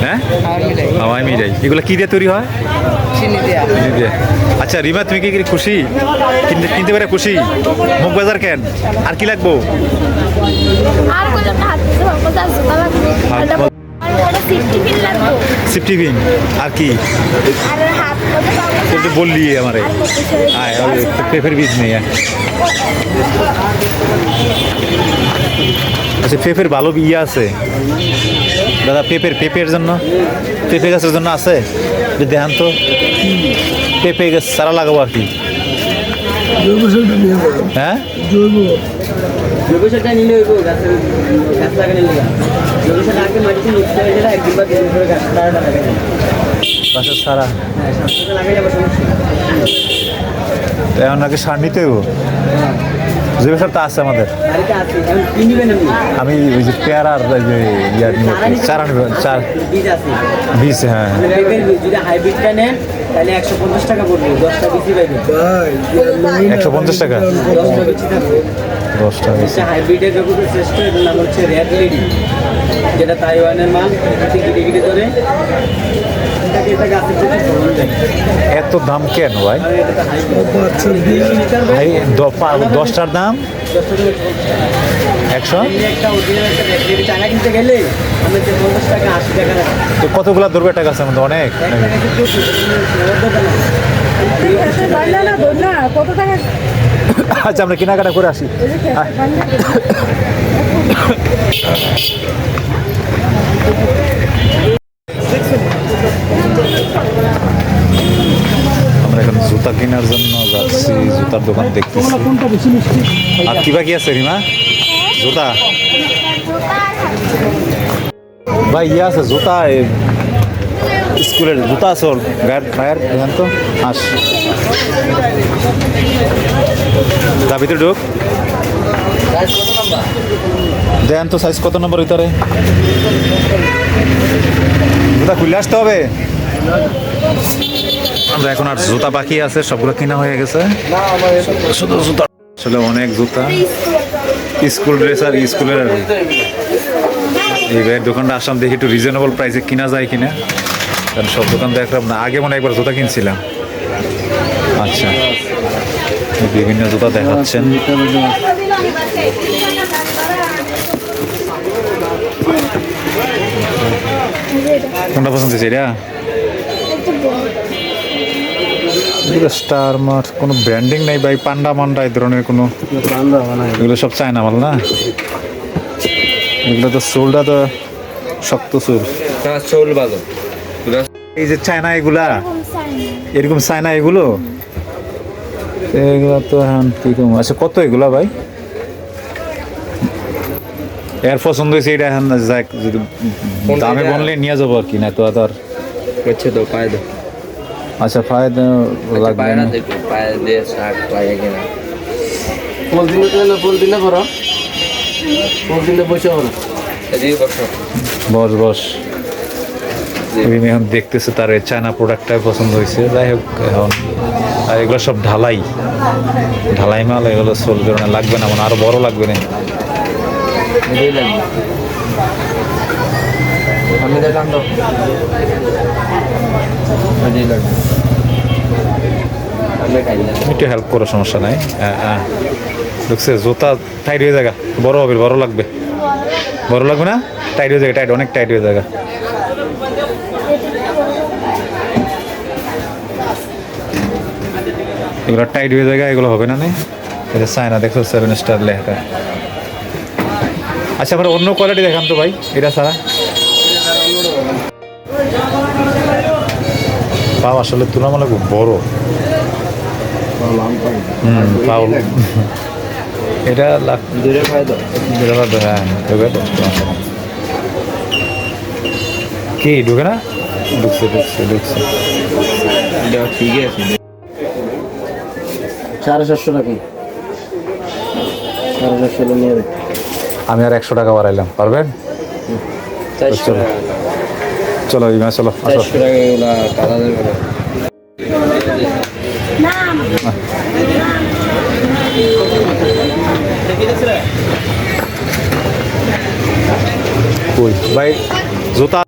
হ্যাঁ, হাওয়াই মিঠাই এগুলো কি দিয়ে তৈরি হয়? চিনি দিয়ে। আচ্ছা রিমা, তুমি কি খুশি? কিনতে পারে খুশি? মুখ বাজার কেন? আর কি লাগবো? সিফটিফিন আর কি বললি আমারে? পেঁপের বীজ নেই। আচ্ছা পেঁপের ভালো ইয়ে আছে দাদা? পেঁপের জন্য, পেঁপে গাছের জন্য আছে? দেখান তো। পেঁপে গাছ সারা লাগাবো আর কি? হ্যাঁ, গাছের সারা এখন নাকি সার নিতে হইব? জৈব সার তো আছে আমাদের। আমি ওই যে পেয়ারার ইয়ার চারা বীজ। হ্যাঁ, হাইব্রিডটা নেন তাহলে 150 টাকা পড়বে, 10টা বিচি পাইবেন। 150 টাকা 10টা বিচি। হাইব্রিডের জগতে শ্রেষ্ঠ, এটার নাম হচ্ছে রেড লেডি, যেটা তাইওয়ানের মাল। গিটে ধরে এত দাম কেন ভাই? 10টার দাম 100? টাকা কিনতে গেলে আমাদের 50 টাকা 80 টাকা। তো কতগুলা ধরবে টাকা আছে আমাদের? অনেক। আচ্ছা আমরা কেনাকাটা করে আসি। আমরা এখন জুতা কেনার জন্য যাচ্ছি, জুতার দোকান দেখতেছি। আর কি বাকি আছে রিমা? জুতা ভাই ইয়ে আছে, জুতা স্কুলের জুতা আছে ওর গায়ের দেখেন তো। আস তা ভিতরে ঢুক, দেখেন তো সাইজ কত নম্বর ভিতরে। জুতা খুলে আসতে হবে। আমরা এখন আর জুতা বাকি আছে, সবগুলো কেনা হয়ে গেছে। শুধু জুতা, আসলে অনেক জুতা, স্কুল ড্রেস আর স্কুলের। এই ভাইয়ের দোকানটা আসলাম, দেখি একটু রিজনেবল প্রাইসে কিনা যায় কিনা, কারণ সব দোকান দেখলাম না। আগে মনে একবার জুতা কিনছিলাম। আচ্ছা, বিভিন্ন জুতা দেখাচ্ছেন। কোনটা পছন্দ হয়েছে? এটা স্টার মার্ট, কোনো ব্র্যান্ডিং নেই ভাই। পান্ডা মান্ডা এই ধরনের কোনো, এগুলো সব চায়না মাল না। এগুলো তো সোলটা তো শক্ত সোল। এই যে চায়না এগুলা, এরকম চায়না এগুলো তো এখন কিরকম? আচ্ছা কত এগুলা ভাই? এর পছন্দ হয়েছে এটা এখন যাক, যদি দামে বললে নিয়ে যাবো আর কি। না তো আর তো পায়ে দাও। আচ্ছা পায়ে লাগবে না। পায়ে দিয়ে শাক লাগে কিনা? ফুল দিলে করো, ফুল দিলে বসে করো। এদিকে বসো, বস। এখন দেখতেছে তার চায়না প্রোডাক্টটাই পছন্দ হয়েছে। যাই হোক এখন, আর এগুলো সব ঢালাই মাল, এগুলো সোল কারণে লাগবে না, মানে আরো বড় লাগবে না। আমি দেখলাম তো একটু হেল্প করো, সমস্যা নাই। দেখছে জুতা টাইট হয়ে জায়গা, বড় হবে, বড় লাগবে না? টাইট হয়ে জায়গা, অনেক টাইট হয়ে জায়গা। এগুলো টাইট হয়ে জায়গা, এগুলো হবে না। এটা চায়না, দেখছো 7 স্টার লেখা। আচ্ছা আমরা অন্য কোয়ালিটি দেখান তো ভাই, এটা ছাড়া। পাও আসলে তুলনামূলক বড়। পাও এটা হ্যাঁ কি ঢুকে না? ঢুকছে। ঠিক আছে, 750 টাকা। 750 নিয়ে যাবে। আমি আর 100 টাকা বাড়াইলাম, পারবেন? চলো ইমা, চলো আসো। ওই ভাই জুতা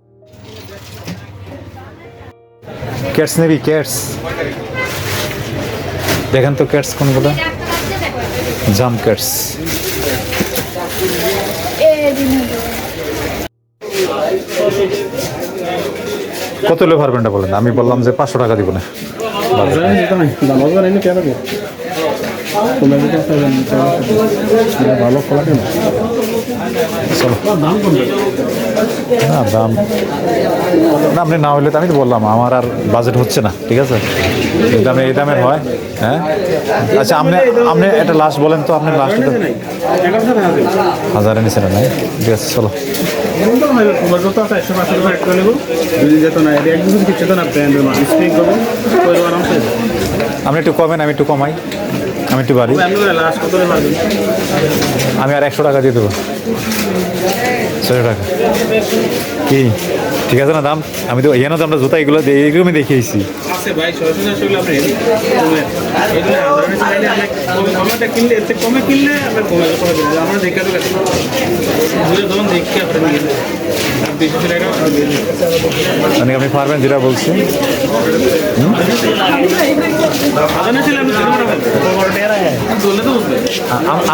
ক্যাটস নেবি ক্যাটস দেখেন তো ক্যাটস কোনগুলো জাম ক্যাটস কত হলে পারবেন না বলেন আমি বললাম যে 500 টাকা দিব না ভালো ফলা কেন চলো না দাম না আপনি না হইলে তো আমি তো বললাম আমার আর বাজেট হচ্ছে না ঠিক আছে এই দামের হয় হ্যাঁ আচ্ছা আপনি আপনি এটা লাস্ট বলেন তো আপনি লাস্ট হাজারে নিচে না নাই ঠিক আছে চলো আপনি একটু কমেন আমি একটু কমাই আমি একটু বাড়ি আমি আর 100 টাকা দিয়ে দেবো 100 টাকা কি ঠিক আছে না দাম আমি তো এখানে তো আমরা জুতা এগুলো এইগুলো আমি দেখিয়েছি মানে আপনি পারবেন যেটা বলছি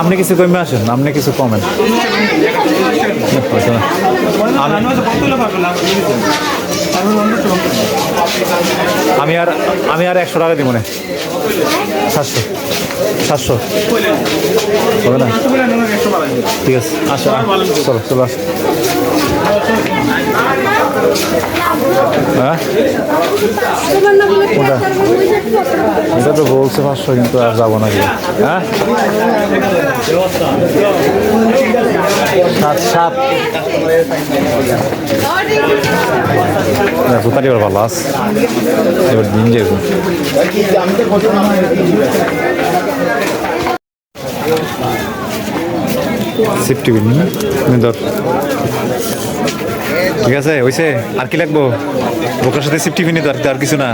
আপনি কিছু কমে আসেন আপনি কিছু কমেন আমি আর 100 টাকা দিব না 700 হবে না ঠিক আছে আসো চলো চলো আসো হ্যাঁ এটা তো বলছে 500 কিন্তু আর যাবো নাকি হ্যাঁ 7 জুতাটি এবার ভালো আছে এবার দিন যাবে সেফটি বিল ধর ঠিক আছে হয়েছে আর কি লাগবো বোকার সাথে সেফটি বিল আর কিছু না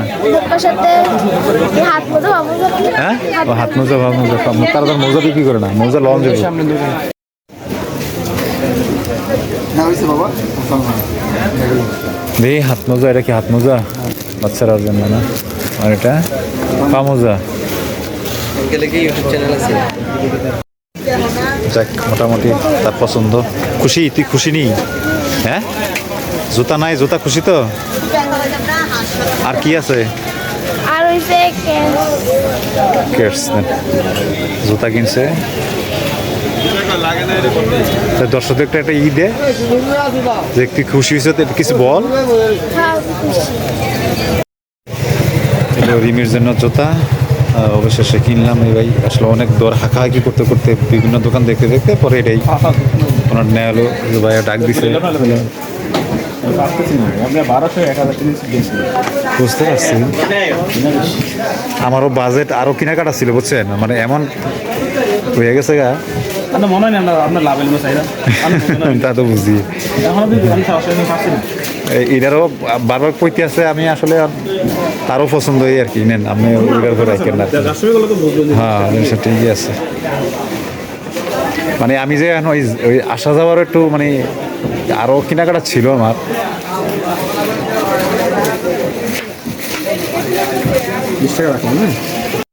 হ্যাঁ হাত মোজা ভাব মোজা তারা তার মোজা বিক্রি করে না মোজা লন দেবে দেখি হাত মোজা এটা কি হাত মোজা বাচ্চারা জন্য না আর এটা পা মোজা যাক মোটামুটি তার পছন্দ খুশি তুই খুশি নি হ্যাঁ জুতা নাই জুতা খুশি তো আর কি আছে জুতা কিনছে দর্শকদের একটা ই দে যে তুই খুশি হয়েছে কিছু বল রিমির জন্য জুতা অবশেষে কিনলাম এই ভাই আসলে অনেক দর হাঁকাহাঁকি করতে করতে বিভিন্ন দোকান দেখতে দেখতে পরে এটাই ওনার নেওয়া হলো ভাইয়া ডাক দিছে বুঝতে পারছি আমারও বাজেট আরো কেনাকাটা ছিল বুঝছেন মানে এমন হয়ে গেছে গা মনে হয় না আপনার লাভ তা তো বুঝি এটারও বারবার কইতে আছে আমি আসলে তারও পছন্দ এই আর কি নেন আপনি ওইটার উপরে রাখেন না হ্যাঁ জিনিসটা ঠিকই আছে মানে আমি যে এখন ওই আসা যাওয়ার একটু মানে আরও কেনাকাটা ছিল আমার টাকা রাখলাম না